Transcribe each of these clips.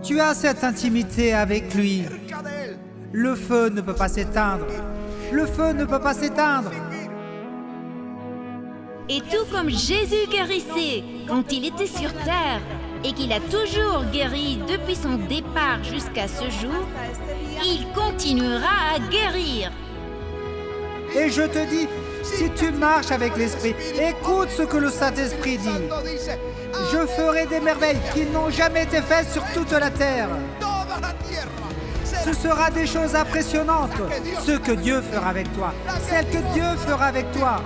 tu as cette intimité avec lui. Le feu ne peut pas s'éteindre. Le feu ne peut pas s'éteindre. Et tout comme Jésus guérissait quand il était sur terre et qu'il a toujours guéri depuis son départ jusqu'à ce jour, il continuera à guérir. Et je te dis, si tu marches avec l'Esprit, écoute ce que le Saint-Esprit dit. Je ferai des merveilles qui n'ont jamais été faites sur toute la terre. Ce sera des choses impressionnantes, ce que Dieu fera avec toi, celles que Dieu fera avec toi.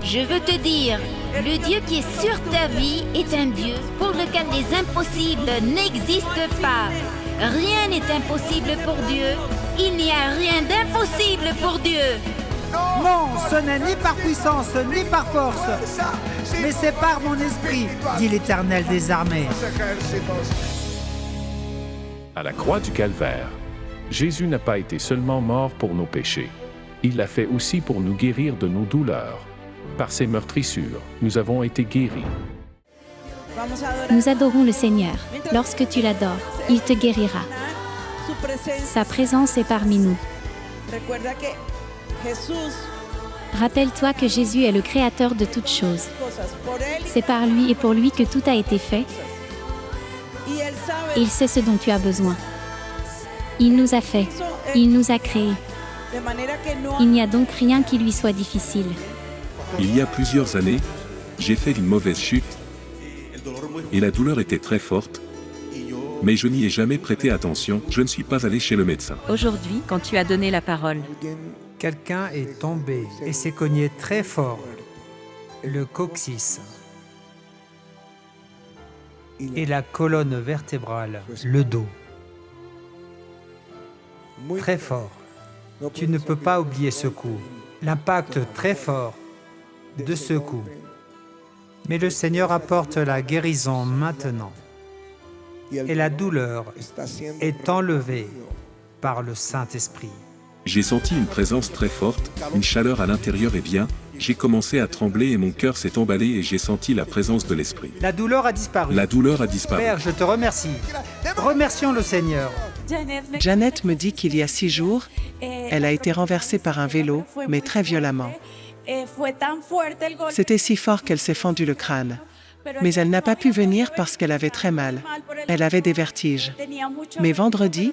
Je veux te dire, le Dieu qui est sur ta vie est un Dieu pour lequel les impossibles n'existent pas. Rien n'est impossible pour Dieu. Il n'y a rien d'impossible pour Dieu. Non, ce n'est ni par puissance, ni par force, mais c'est par mon esprit, dit l'Éternel des armées. À la croix du Calvaire, Jésus n'a pas été seulement mort pour nos péchés. Il l'a fait aussi pour nous guérir de nos douleurs. Par ses meurtrissures, nous avons été guéris. Nous adorons le Seigneur. Lorsque tu l'adores, il te guérira. Sa présence est parmi nous. Rappelle-toi que Jésus est le Créateur de toutes choses. C'est par lui et pour lui que tout a été fait. Il sait ce dont tu as besoin. Il nous a fait. Il nous a créés. Il n'y a donc rien qui lui soit difficile. Il y a plusieurs années, j'ai fait une mauvaise chute et la douleur était très forte, mais je n'y ai jamais prêté attention, je ne suis pas allé chez le médecin. Aujourd'hui, quand tu as donné la parole, Quelqu'un est tombé et s'est cogné très fort, le coccyx et la colonne vertébrale, le dos. Très fort. Tu ne peux pas oublier ce coup. L'impact très fort de ce coup. Mais le Seigneur apporte la guérison maintenant. Et la douleur est enlevée par le Saint-Esprit. J'ai senti une présence très forte, une chaleur à l'intérieur et bien, j'ai commencé à trembler et mon cœur s'est emballé et j'ai senti la présence de l'Esprit. La douleur a disparu. La douleur a disparu. Père, je te remercie. Remercions le Seigneur. Janet me dit qu'il y a 6 jours, elle a été renversée par un vélo, mais très violemment. C'était si fort qu'elle s'est fendu le crâne. Mais elle n'a pas pu venir parce qu'elle avait très mal. Elle avait des vertiges. Mais vendredi,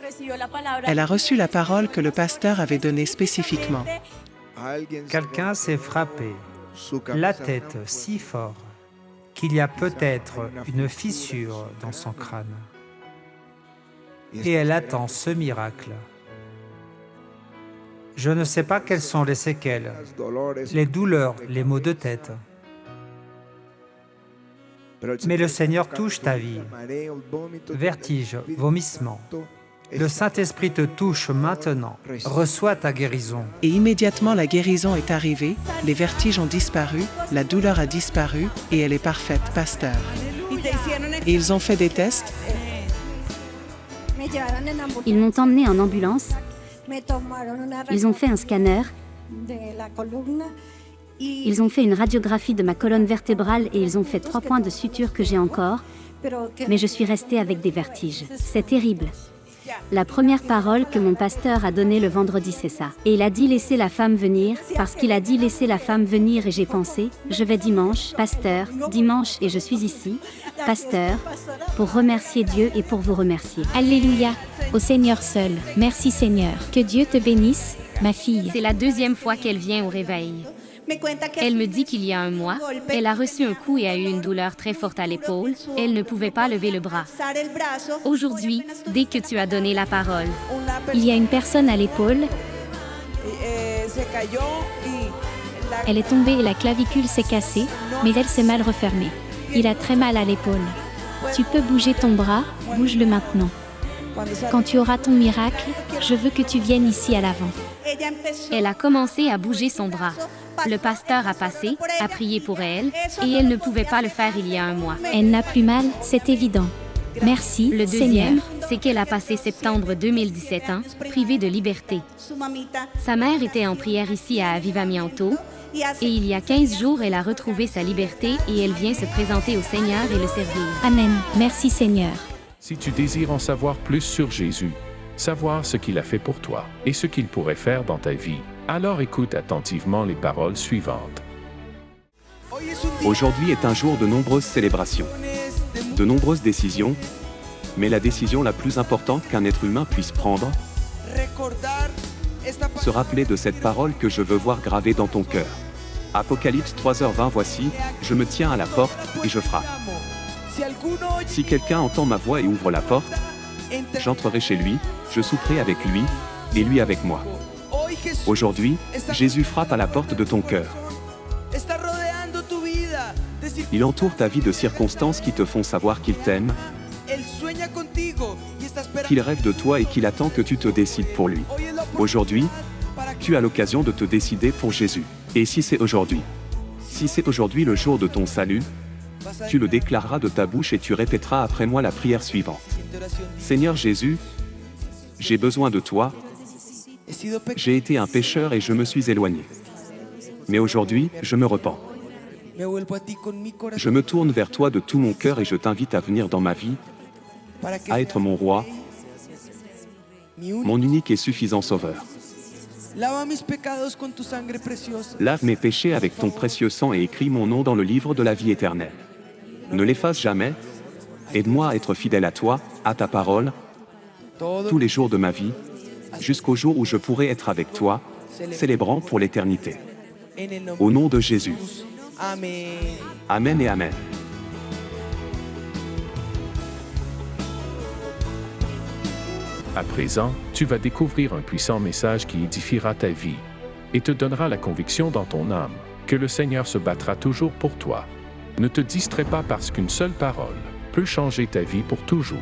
elle a reçu la parole que le pasteur avait donnée spécifiquement. Quelqu'un s'est frappé la tête si fort qu'il y a peut-être une fissure dans son crâne. Et elle attend ce miracle. Je ne sais pas quelles sont les séquelles, les douleurs, les maux de tête. Mais le Seigneur touche ta vie. Vertige, vomissement. Le Saint-Esprit te touche maintenant. Reçois ta guérison. Et immédiatement la guérison est arrivée, les vertiges ont disparu, la douleur a disparu et elle est parfaite, pasteur. Et ils ont fait des tests. Ils m'ont emmené en ambulance. Ils ont fait un scanner. Ils ont fait une radiographie de ma colonne vertébrale et ils ont fait 3 points de suture que j'ai encore. Mais je suis restée avec des vertiges. C'est terrible. La première parole que mon pasteur a donnée le vendredi, c'est ça. Et il a dit laissez la femme venir, parce qu'il a dit laissez la femme venir et j'ai pensé, je vais dimanche, pasteur, dimanche et je suis ici, pasteur, pour remercier Dieu et pour vous remercier. Alléluia, au Seigneur seul. Merci Seigneur. Que Dieu te bénisse, ma fille. C'est la 2e fois qu'elle vient au réveil. Elle me dit qu'il y a un mois, elle a reçu un coup et a eu une douleur très forte à l'épaule. Elle ne pouvait pas lever le bras. Aujourd'hui, dès que tu as donné la parole, il y a une personne à l'épaule. Elle est tombée et la clavicule s'est cassée, mais elle s'est mal refermée. Il a très mal à l'épaule. Tu peux bouger ton bras, bouge-le maintenant. Quand tu auras ton miracle, je veux que tu viennes ici à l'avant. Elle a commencé à bouger son bras. Le pasteur a passé, a prié pour elle, et elle ne pouvait pas le faire il y a un mois. Elle n'a plus mal, c'est évident. Merci, le deuxième, c'est qu'elle a passé septembre 2017 ans, privée de liberté. Sa mère était en prière ici à Avivamiento, et il y a 15 jours, elle a retrouvé sa liberté et elle vient se présenter au Seigneur et le servir. Amen. Merci Seigneur. Si tu désires en savoir plus sur Jésus, savoir ce qu'il a fait pour toi et ce qu'il pourrait faire dans ta vie, alors écoute attentivement les paroles suivantes. Aujourd'hui est un jour de nombreuses célébrations, de nombreuses décisions, mais la décision la plus importante qu'un être humain puisse prendre, se rappeler de cette parole que je veux voir gravée dans ton cœur. Apocalypse 3h20. Voici, je me tiens à la porte et je frappe. Si quelqu'un entend ma voix et ouvre la porte, j'entrerai chez lui, je souperai avec lui, et lui avec moi. Aujourd'hui, Jésus frappe à la porte de ton cœur. Il entoure ta vie de circonstances qui te font savoir qu'il t'aime, qu'il rêve de toi et qu'il attend que tu te décides pour lui. Aujourd'hui, tu as l'occasion de te décider pour Jésus. Et si c'est aujourd'hui le jour de ton salut, tu le déclareras de ta bouche et tu répéteras après moi la prière suivante. Seigneur Jésus, j'ai besoin de toi. J'ai été un pécheur et je me suis éloigné. Mais aujourd'hui, je me repens. Je me tourne vers toi de tout mon cœur et je t'invite à venir dans ma vie, à être mon roi, mon unique et suffisant sauveur. Lave mes péchés avec ton précieux sang et écris mon nom dans le livre de la vie éternelle. Ne l'efface jamais. Aide-moi à être fidèle à toi, à ta parole, tous les jours de ma vie, jusqu'au jour où je pourrai être avec toi, célébrant pour l'éternité. Au nom de Jésus. Amen et Amen. À présent, tu vas découvrir un puissant message qui édifiera ta vie et te donnera la conviction dans ton âme que le Seigneur se battra toujours pour toi. Ne te distrais pas parce qu'une seule parole peut changer ta vie pour toujours.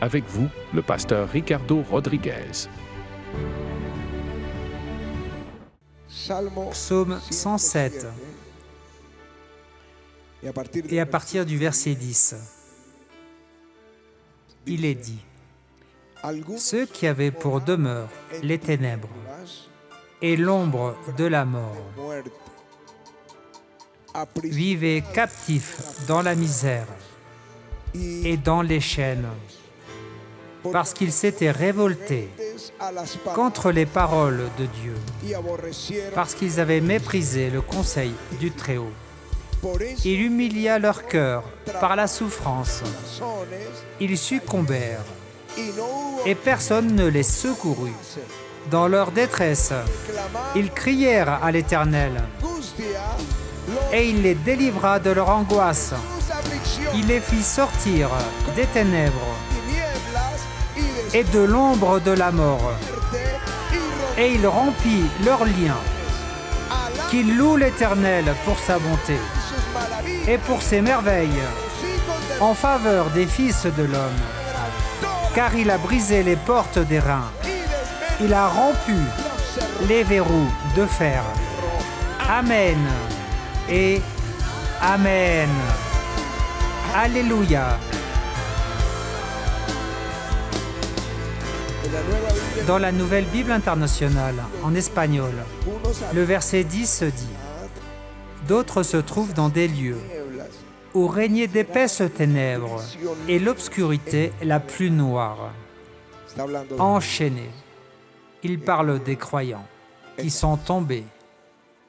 Avec vous, le pasteur Ricardo Rodriguez. Psaume 107. Et à partir du verset 10, il est dit: ceux qui avaient pour demeure les ténèbres et l'ombre de la mort vivaient captifs dans la misère et dans les chaînes, parce qu'ils s'étaient révoltés contre les paroles de Dieu, parce qu'ils avaient méprisé le conseil du Très-Haut. Il humilia leur cœur par la souffrance. Ils succombèrent, et personne ne les secourut. Dans leur détresse, ils crièrent à l'Éternel, et il les délivra de leur angoisse. Il les fit sortir des ténèbres et de l'ombre de la mort, et il rompit leurs liens. Qu'ils louent l'Éternel pour sa bonté et pour ses merveilles en faveur des fils de l'homme. Car il a brisé les portes d'airain, il a rompu les verrous de fer. Amen et Amen. Alléluia. Dans la Nouvelle Bible internationale, en espagnol, le verset 10 dit: d'autres se trouvent dans des lieux où régnaient d'épaisses ténèbres et l'obscurité la plus noire. Enchaînés. Il parle des croyants qui sont tombés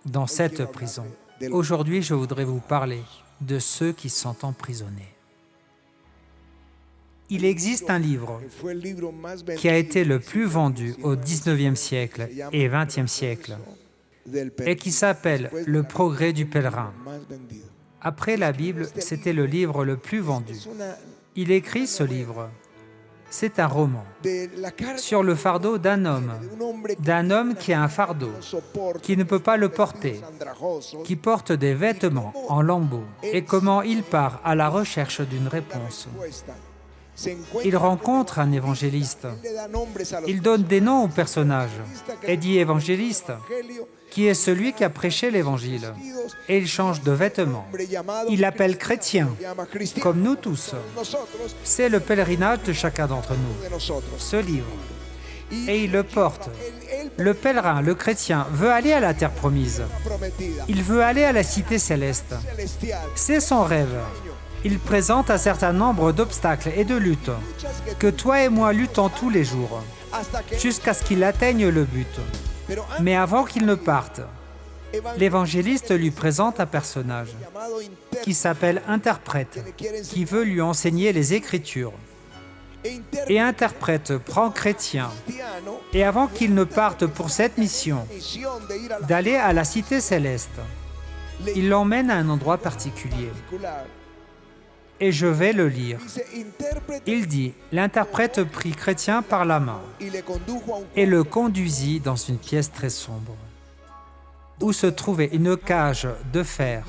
dans cette prison. Aujourd'hui, je voudrais vous parler de ceux qui sont emprisonnés. Il existe un livre qui a été le plus vendu au XIXe siècle et XXe siècle et qui s'appelle « Le progrès du pèlerin ». Après la Bible, c'était le livre le plus vendu. Il écrit ce livre. C'est un roman sur le fardeau d'un homme qui a un fardeau, qui ne peut pas le porter, qui porte des vêtements en lambeaux, et comment il part à la recherche d'une réponse. Il rencontre un évangéliste. Il donne des noms aux personnages et dit évangéliste, qui est celui qui a prêché l'évangile. Et il change de vêtements. Il l'appelle chrétien, comme nous tous. C'est le pèlerinage de chacun d'entre nous, ce livre. Et il le porte. Le pèlerin, le chrétien, veut aller à la terre promise. Il veut aller à la cité céleste. C'est son rêve. Il présente un certain nombre d'obstacles et de luttes que toi et moi luttons tous les jours, jusqu'à ce qu'il atteigne le but. Mais avant qu'il ne parte, l'évangéliste lui présente un personnage qui s'appelle Interprète, qui veut lui enseigner les Écritures. Et Interprète prend Chrétien, et avant qu'il ne parte pour cette mission, d'aller à la cité céleste, il l'emmène à un endroit particulier. Et je vais le lire. Il dit, l'interprète prit Chrétien par la main et le conduisit dans une pièce très sombre, où se trouvait une cage de fer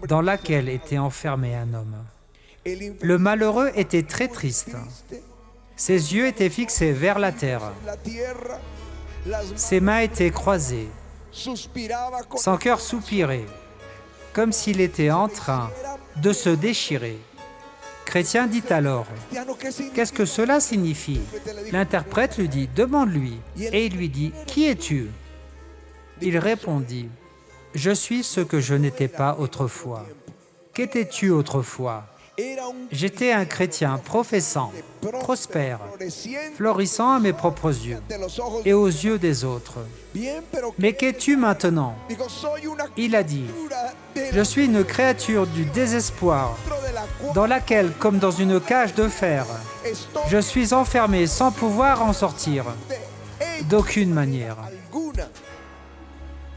dans laquelle était enfermé un homme. Le malheureux était très triste. Ses yeux étaient fixés vers la terre. Ses mains étaient croisées. Son cœur soupirait, comme s'il était en train de se déchirer. Chrétien dit alors, « Qu'est-ce que cela signifie ?» L'interprète lui dit, « Demande-lui. » Et il lui dit, « Qui es-tu » Il répondit, « Je suis ce que je n'étais pas autrefois. » « Qu'étais-tu autrefois » ? J'étais un chrétien professant, prospère, florissant à mes propres yeux et aux yeux des autres. Mais qu'es-tu maintenant ? Il a dit, je suis une créature du désespoir, dans laquelle, comme dans une cage de fer, je suis enfermé sans pouvoir en sortir, d'aucune manière.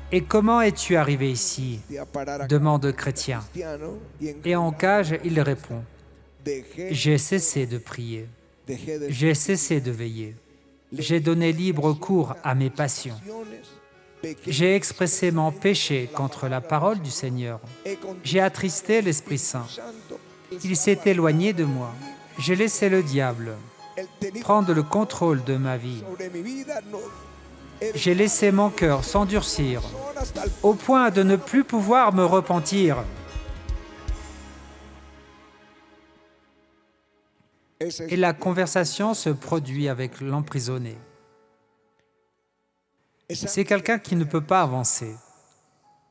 Et comment es-tu arrivé ici ? Demande Chrétien. Et en cage, il répond, j'ai cessé de prier, j'ai cessé de veiller, j'ai donné libre cours à mes passions, j'ai expressément péché contre la parole du Seigneur, j'ai attristé l'Esprit Saint, il s'est éloigné de moi, j'ai laissé le diable prendre le contrôle de ma vie. J'ai laissé mon cœur s'endurcir au point de ne plus pouvoir me repentir. Et la conversation se produit avec l'emprisonné. C'est quelqu'un qui ne peut pas avancer,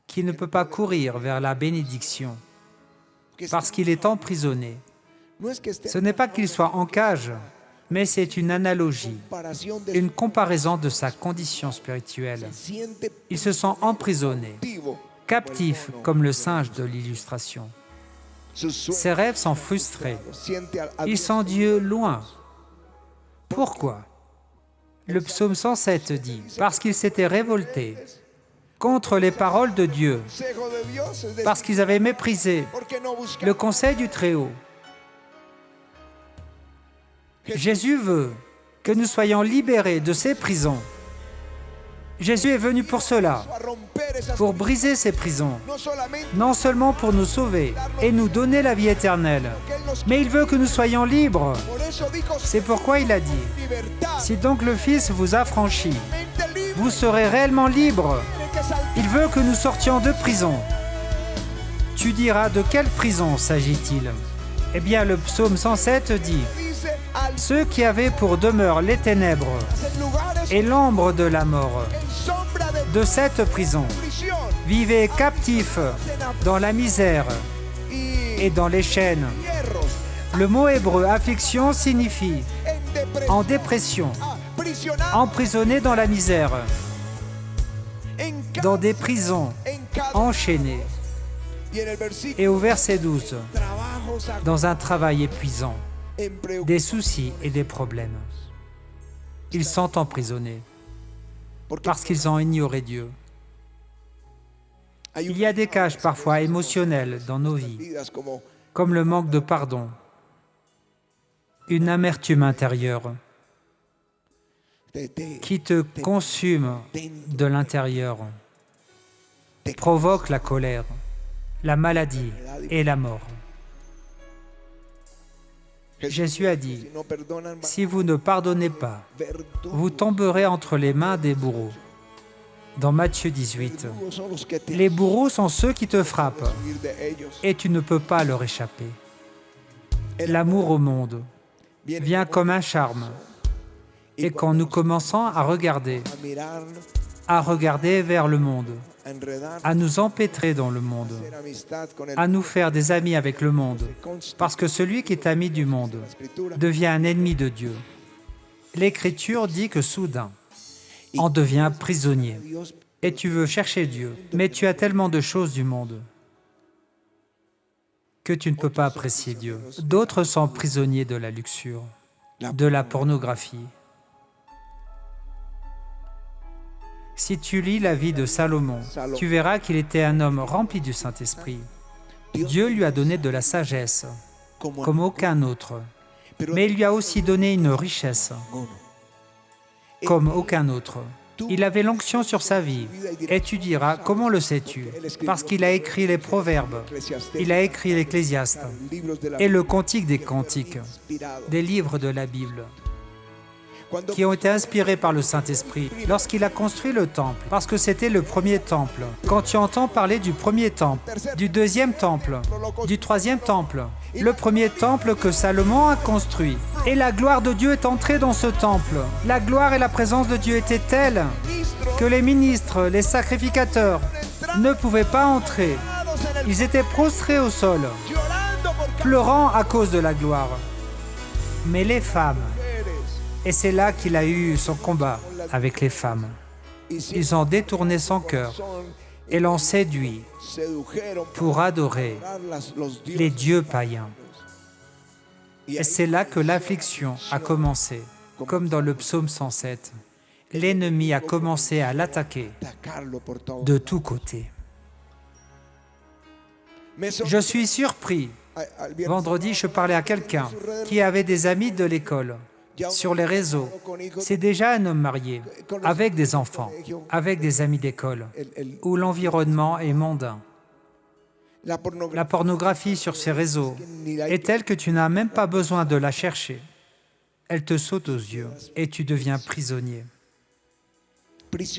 qui ne peut pas courir vers la bénédiction, parce qu'il est emprisonné. Ce n'est pas qu'il soit en cage, mais c'est une analogie, une comparaison de sa condition spirituelle. Il se sent emprisonné, captif comme le singe de l'illustration. Ses rêves sont frustrés. Il sent Dieu loin. Pourquoi ? Le psaume 107 dit, parce qu'ils s'étaient révoltés contre les paroles de Dieu, parce qu'ils avaient méprisé le conseil du Très-Haut. Jésus veut que nous soyons libérés de ces prisons. Jésus est venu pour cela, pour briser ces prisons, non seulement pour nous sauver et nous donner la vie éternelle, mais il veut que nous soyons libres. C'est pourquoi il a dit, « Si donc le Fils vous affranchit, vous serez réellement libres. » Il veut que nous sortions de prison. Tu diras, de quelle prison s'agit-il ? Eh bien, le psaume 107 dit, « Ceux qui avaient pour demeure les ténèbres et l'ombre de la mort, de cette prison, vivaient captifs dans la misère et dans les chaînes. » Le mot hébreu « affliction » signifie « en dépression », emprisonné dans la misère, dans des prisons, enchaînés. Et au verset 12, dans un travail épuisant, des soucis et des problèmes. Ils sont emprisonnés parce qu'ils ont ignoré Dieu. Il y a des cages parfois émotionnelles dans nos vies, comme le manque de pardon, une amertume intérieure qui te consume de l'intérieur, provoque la colère, la maladie et la mort. Jésus a dit, « Si vous ne pardonnez pas, vous tomberez entre les mains des bourreaux. » Dans Matthieu 18, les bourreaux sont ceux qui te frappent et tu ne peux pas leur échapper. L'amour au monde vient comme un charme et quand nous commençons à regarder à regarder vers le monde, à nous empêtrer dans le monde, à nous faire des amis avec le monde, parce que celui qui est ami du monde devient un ennemi de Dieu. L'Écriture dit que soudain, on devient prisonnier. Et tu veux chercher Dieu, mais tu as tellement de choses du monde que tu ne peux pas apprécier Dieu. D'autres sont prisonniers de la luxure, de la pornographie. Si tu lis la vie de Salomon, tu verras qu'il était un homme rempli du Saint-Esprit. Dieu lui a donné de la sagesse, comme aucun autre, mais il lui a aussi donné une richesse, comme aucun autre. Il avait l'onction sur sa vie. Et tu diras, comment le sais-tu? Parce qu'il a écrit les Proverbes, il a écrit l'Ecclésiaste et le Cantique des Cantiques, des livres de la Bible, qui ont été inspirés par le Saint-Esprit lorsqu'il a construit le temple, parce que c'était le premier temple. Quand tu entends parler du premier temple, du deuxième temple, du troisième temple, le premier temple que Salomon a construit, et la gloire de Dieu est entrée dans ce temple. La gloire et la présence de Dieu étaient telles que les ministres, les sacrificateurs ne pouvaient pas entrer. Ils étaient prostrés au sol, pleurant à cause de la gloire. Mais les femmes, et c'est là qu'il a eu son combat avec les femmes. Ils ont détourné son cœur et l'ont séduit pour adorer les dieux païens. Et c'est là que l'affliction a commencé, comme dans le psaume 107. L'ennemi a commencé à l'attaquer de tous côtés. Je suis surpris. Vendredi, je parlais à quelqu'un qui avait des amis de l'école. Sur les réseaux, c'est déjà un homme marié, avec des enfants, avec des amis d'école, où l'environnement est mondain. La pornographie sur ces réseaux est telle que tu n'as même pas besoin de la chercher. Elle te saute aux yeux et tu deviens prisonnier.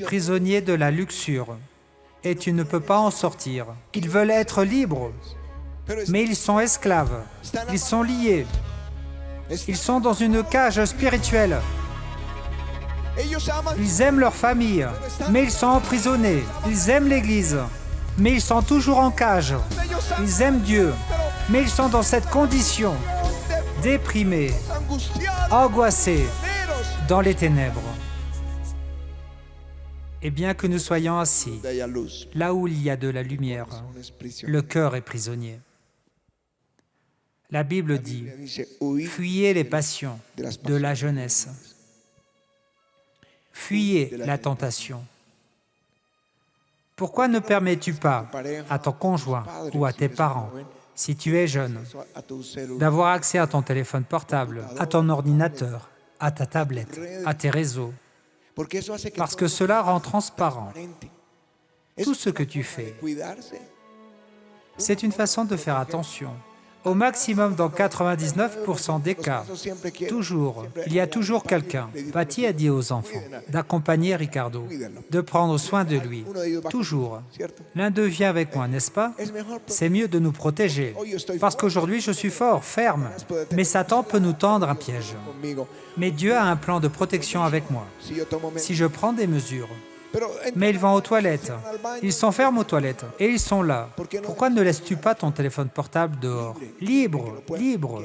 Prisonnier de la luxure, et tu ne peux pas en sortir. Ils veulent être libres, mais ils sont esclaves, ils sont liés. Ils sont dans une cage spirituelle. Ils aiment leur famille, mais ils sont emprisonnés. Ils aiment l'Église, mais ils sont toujours en cage. Ils aiment Dieu, mais ils sont dans cette condition, déprimés, angoissés, dans les ténèbres. Et bien que nous soyons assis, là où il y a de la lumière, le cœur est prisonnier. La Bible dit, fuyez les passions de la jeunesse. Fuyez la tentation. Pourquoi ne permets-tu pas à ton conjoint ou à tes parents, si tu es jeune, d'avoir accès à ton téléphone portable, à ton ordinateur, à ta tablette, à tes réseaux? Parce que cela rend transparent tout ce que tu fais. C'est une façon de faire attention. Au maximum, dans 99% des cas, il y a toujours quelqu'un. Patty a dit aux enfants d'accompagner Ricardo, de prendre soin de lui. Toujours. L'un d'eux vient avec moi, n'est-ce pas? C'est mieux de nous protéger. Parce qu'aujourd'hui, je suis fort, ferme. Mais Satan peut nous tendre un piège. Mais Dieu a un plan de protection avec moi. Si je prends des mesures, mais ils vont aux toilettes, ils s'enferment aux toilettes et ils sont là. Pourquoi ne laisses-tu pas ton téléphone portable dehors? Libre, libre,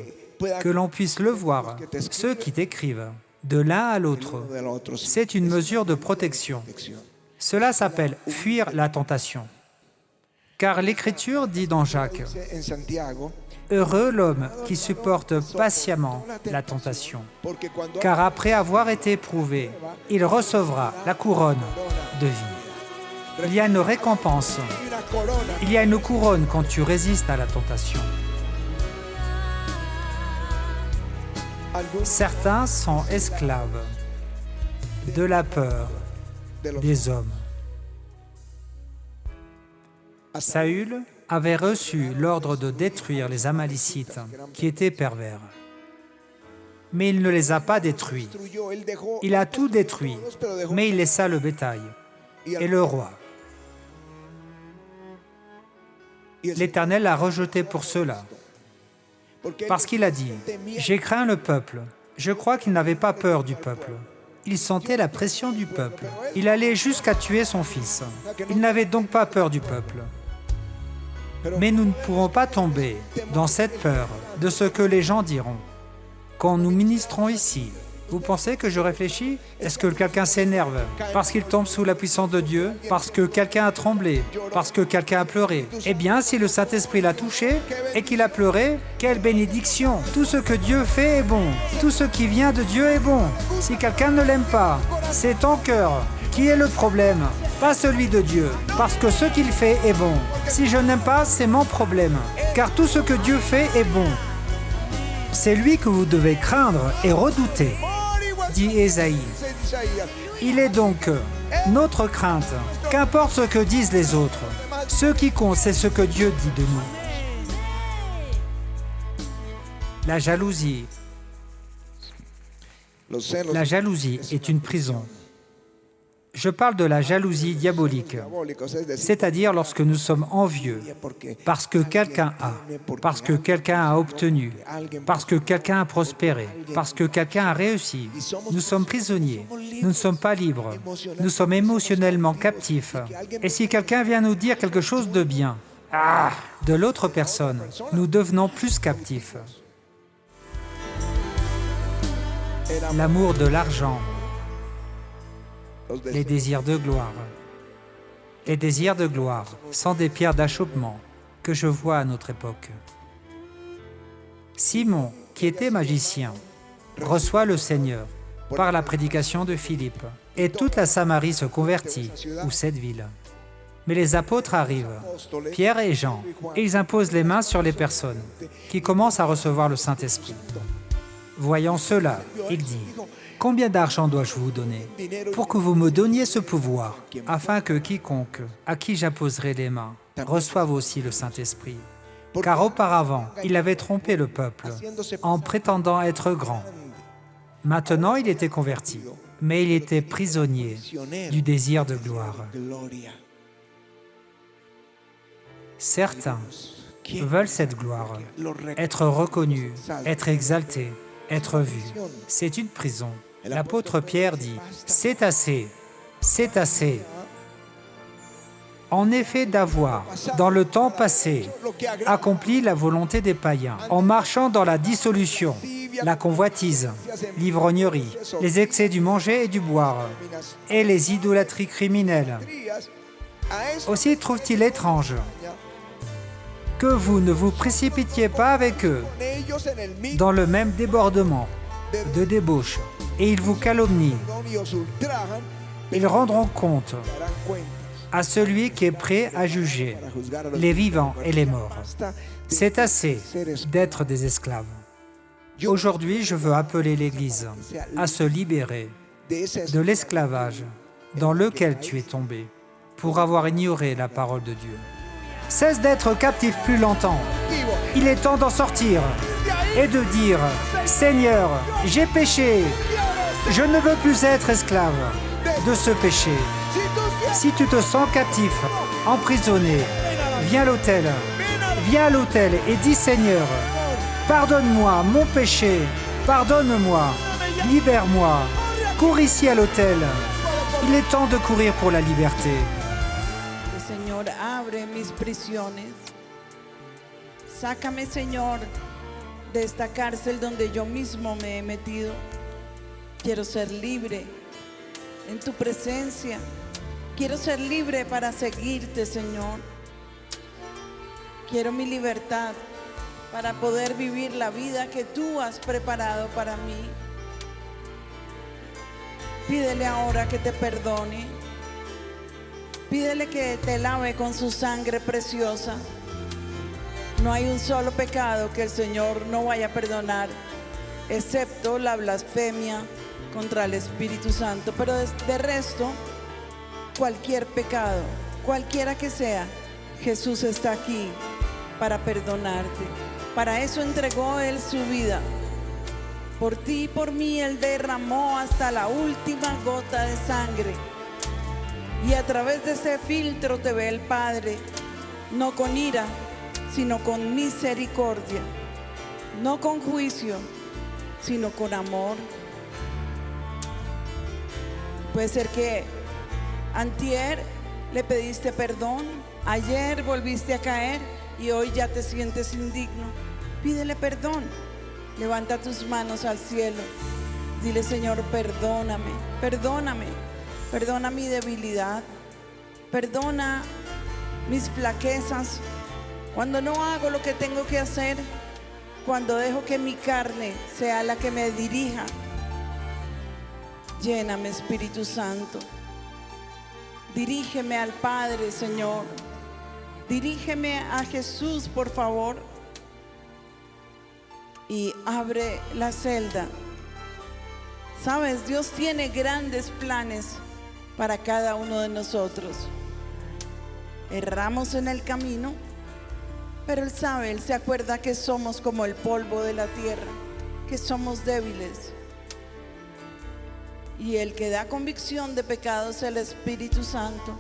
que l'on puisse le voir, ceux qui t'écrivent, de l'un à l'autre. C'est une mesure de protection. Cela s'appelle fuir la tentation. Car l'Écriture dit dans Jacques, « Heureux l'homme qui supporte patiemment la tentation, car après avoir été éprouvé, il recevra la couronne de vie. » Il y a une récompense, il y a une couronne quand tu résistes à la tentation. Certains sont esclaves de la peur des hommes. Saül avait reçu l'ordre de détruire les Amalicites, qui étaient pervers. Mais il ne les a pas détruits. Il a tout détruit, mais il laissa le bétail et le roi. L'Éternel l'a rejeté pour cela, parce qu'il a dit « J'ai craint le peuple ». Je crois qu'il n'avait pas peur du peuple. Il sentait la pression du peuple. Il allait jusqu'à tuer son fils. Il n'avait donc pas peur du peuple. Mais nous ne pourrons pas tomber dans cette peur de ce que les gens diront. Quand nous ministrons ici, vous pensez que je réfléchis? Est-ce que quelqu'un s'énerve parce qu'il tombe sous la puissance de Dieu? Parce que quelqu'un a tremblé? Parce que quelqu'un a pleuré? Eh bien, si le Saint-Esprit l'a touché et qu'il a pleuré, quelle bénédiction! Tout ce que Dieu fait est bon. Tout ce qui vient de Dieu est bon. Si quelqu'un ne l'aime pas, c'est ton cœur qui est le problème, pas celui de Dieu. Parce que ce qu'il fait est bon. Si je n'aime pas, c'est mon problème. Car tout ce que Dieu fait est bon. C'est lui que vous devez craindre et redouter, dit Ésaïe. Il est donc notre crainte, qu'importe ce que disent les autres. Ce qui compte, c'est ce que Dieu dit de nous. La jalousie. La jalousie est une prison. Je parle de la jalousie diabolique, c'est-à-dire lorsque nous sommes envieux, parce que quelqu'un a, parce que quelqu'un a obtenu, parce que quelqu'un a prospéré, parce que quelqu'un a réussi. Nous sommes prisonniers, nous ne sommes pas libres, nous sommes émotionnellement captifs. Et si quelqu'un vient nous dire quelque chose de bien, de l'autre personne, nous devenons plus captifs. L'amour de l'argent. Les désirs de gloire. Les désirs de gloire sont des pierres d'achoppement que je vois à notre époque. Simon, qui était magicien, reçoit le Seigneur par la prédication de Philippe, et toute la Samarie se convertit, ou cette ville. Mais les apôtres arrivent, Pierre et Jean, et ils imposent les mains sur les personnes qui commencent à recevoir le Saint-Esprit. Voyant cela, il dit: combien d'argent dois-je vous donner pour que vous me donniez ce pouvoir, afin que quiconque à qui j'apposerai les mains reçoive aussi le Saint-Esprit? Car auparavant, il avait trompé le peuple en prétendant être grand. Maintenant, il était converti, mais il était prisonnier du désir de gloire. Certains veulent cette gloire, être reconnus, être exaltés, être vus. C'est une prison. L'apôtre Pierre dit: c'est assez, c'est assez. En effet, d'avoir, dans le temps passé, accompli la volonté des païens, en marchant dans la dissolution, la convoitise, l'ivrognerie, les excès du manger et du boire, et les idolâtries criminelles. Aussi trouve-t-il étrange que vous ne vous précipitiez pas avec eux dans le même débordement de débauche, et ils vous calomnient. Ils rendront compte à celui qui est prêt à juger les vivants et les morts. C'est assez d'être des esclaves. Aujourd'hui, je veux appeler l'Église à se libérer de l'esclavage dans lequel tu es tombé pour avoir ignoré la parole de Dieu. Cesse d'être captif plus longtemps. Il est temps d'en sortir et de dire: Seigneur, j'ai péché. Je ne veux plus être esclave de ce péché. Si tu te sens captif, emprisonné, viens à l'autel et dis: Seigneur, pardonne-moi mon péché, pardonne-moi, libère-moi. Cours ici à l'autel. Il est temps de courir pour la liberté. Señor, abre mis prisiones. Sácame, Señor, de esta cárcel donde yo mismo me he metido. Quiero ser libre en tu presencia. Quiero ser libre para seguirte, Señor. Quiero mi libertad para poder vivir la vida que tú has preparado para mí. Pídele ahora que te perdone. Pídele que te lave con su sangre preciosa. No hay un solo pecado que el Señor no vaya a perdonar, excepto la blasfemia contra el Espíritu Santo. Pero de resto, cualquier pecado, cualquiera que sea, Jesús está aquí para perdonarte. Para eso entregó Él su vida. Por ti y por mí Él derramó hasta la última gota de sangre. Y a través de ese filtro te ve el Padre, no con ira, sino con misericordia, no con juicio, sino con amor. Puede ser que antier le pediste perdón, ayer volviste a caer y hoy ya te sientes indigno. Pídele perdón. Levanta tus manos al cielo. Dile, Señor, perdóname, perdóname, perdona mi debilidad, perdona mis flaquezas, cuando no hago lo que tengo que hacer, cuando dejo que mi carne sea la que me dirija. Lléname, Espíritu Santo. Dirígeme al Padre, Señor. Dirígeme a Jesús, por favor. Y abre la celda. Sabes, Dios tiene grandes planes para cada uno de nosotros. Erramos en el camino, pero Él sabe, Él se acuerda que somos como el polvo de la tierra, que somos débiles. Y el que da convicción de pecado es el Espíritu Santo.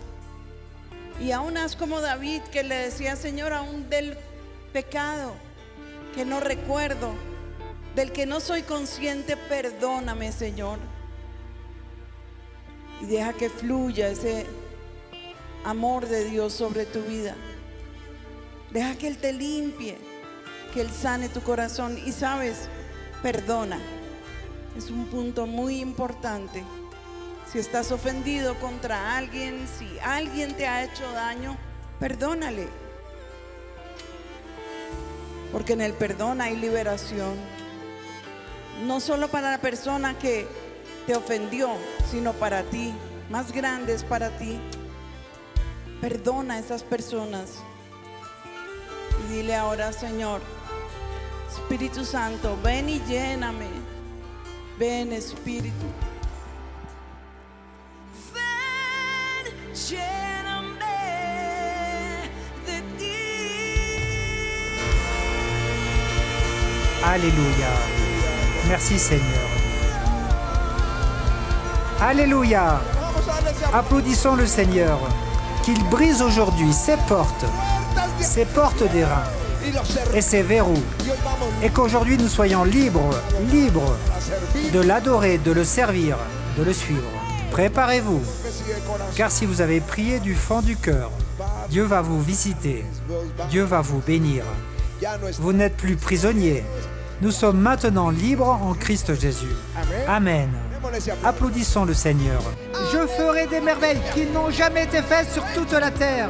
Y aún haz como David, que le decía, Señor, aún del pecado que no recuerdo, del que no soy consciente, perdóname, Señor. Y deja que fluya ese amor de Dios sobre tu vida. Deja que Él te limpie, que Él sane tu corazón. Y sabes, perdona. Es un punto muy importante. Si estás ofendido contra alguien, si alguien te ha hecho daño, perdónale. Porque en el perdón hay liberación. No solo para la persona que te ofendió, sino para ti. Más grande es para ti. Perdona a esas personas. Y dile ahora, Señor, Espíritu Santo, ven y lléname. Ven, Espíritu. Ven, lléname de ti. Alléluia. Merci Seigneur. Alléluia. Applaudissons le Seigneur. Qu'il brise aujourd'hui ses portes des reins et ses verrous. Et qu'aujourd'hui nous soyons libres de l'adorer, de le servir, de le suivre. Préparez-vous, car si vous avez prié du fond du cœur, Dieu va vous visiter, Dieu va vous bénir. Vous n'êtes plus prisonniers. Nous sommes maintenant libres en Christ Jésus. Amen. Applaudissons le Seigneur. Je ferai des merveilles qui n'ont jamais été faites sur toute la terre.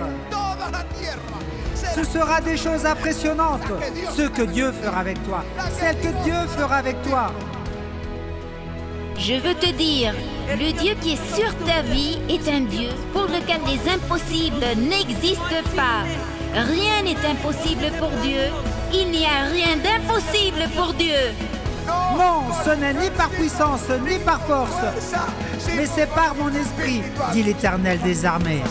Ce sera des choses impressionnantes, ce que Dieu fera avec toi, celles que Dieu fera avec toi. Je veux te dire, le Dieu qui est sur ta vie est un Dieu pour lequel les impossibles n'existent pas. Rien n'est impossible pour Dieu. Il n'y a rien d'impossible pour Dieu. Non, ce n'est ni par puissance, ni par force, mais c'est par mon esprit, dit l'Éternel des armées.